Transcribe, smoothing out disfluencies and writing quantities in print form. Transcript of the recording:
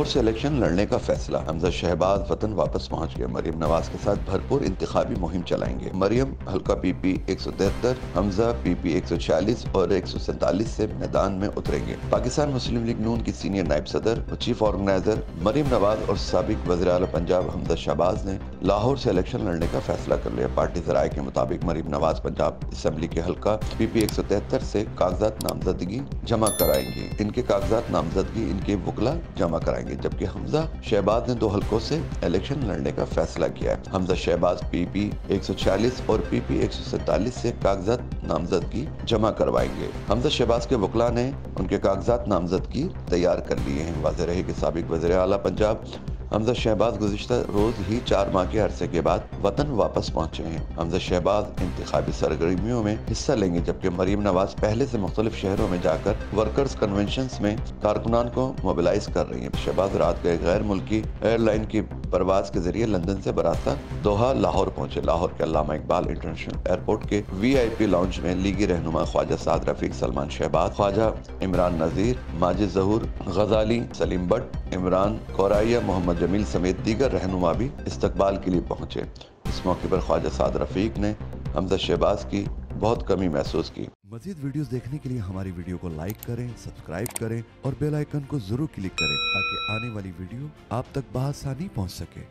लाहौर से इलेक्शन लड़ने का फैसला। हमजा शहबाज वतन वापस पहुंच गए। मरियम नवाज के साथ भरपूर इंतखाबी मुहिम चलाएंगे। मरियम हल्का PP 173, हमजा PP 146 और 147 से मैदान में उतरेंगे। पाकिस्तान मुस्लिम लीग नून की सीनियर नायब सदर और चीफ ऑर्गेनाइजर मरियम नवाज और साबिक वज़ीर आला पंजाब हमजा शहबाज ने लाहौर से इलेक्शन लड़ने का फैसला कर लिया। पार्टी ज़राए के मुताबिक मरियम नवाज पंजाब असम्बली के हल्का PP 173 से कागजात नामजदगी जमा कराएंगे। इनके कागजात नामजदगी इनके वकला जमा कराएंगे, जबकि हमजा शहबाज ने 2 हल्कों से इलेक्शन लड़ने का फैसला किया है। हमजा शहबाज PP 146 और PP 147 से कागजात नामजदगी जमा करवाएंगे। हमजा शहबाज के वकला ने उनके कागजात नामजदगी तैयार कर लिए हैं। वाज़ेह रहे कि साबिक वज़ीर आला पंजाब हमजा शहबाज गुज़िश्ता रोज ही 4 माह के अरसे के बाद वतन वापस पहुंचे हैं। हमजा शहबाज इंतखाबी सरगर्मियों में हिस्सा लेंगे, जबकि मरियम नवाज पहले से मुख्तलिफ शहरों में जाकर वर्कर्स कन्वेंशंस में कारकुनान को मोबिलाइज कर रही हैं। शहबाज रात गए गैर मुल्की एयरलाइन की परवाज के जरिए लंदन से बरास्ता दोहा लाहौर पहुंचे। लाहौर के अल्लामा इकबाल इंटरनेशनल एयरपोर्ट के VIP लाउंज में लीगी रहनुमा ख्वाजा साद रफीक, सलमान शहबाज, ख्वाजा इमरान नज़ीर, माजिद ज़हूर, गजाली, सलीम बट, इमरान कोराइया, मोहम्मद जमील समेत दीगर रहनुमा भी इस्तकबाल के लिए पहुंचे। इस मौके पर ख्वाजा साद रफीक ने हमजा शहबाज की बहुत कमी महसूस की। मज़ीद वीडियोस देखने के लिए हमारी वीडियो को लाइक करें, सब्सक्राइब करें और बेल आइकन को जरूर क्लिक करें ताकि आने वाली वीडियो आप तक बआसानी पहुंच सके।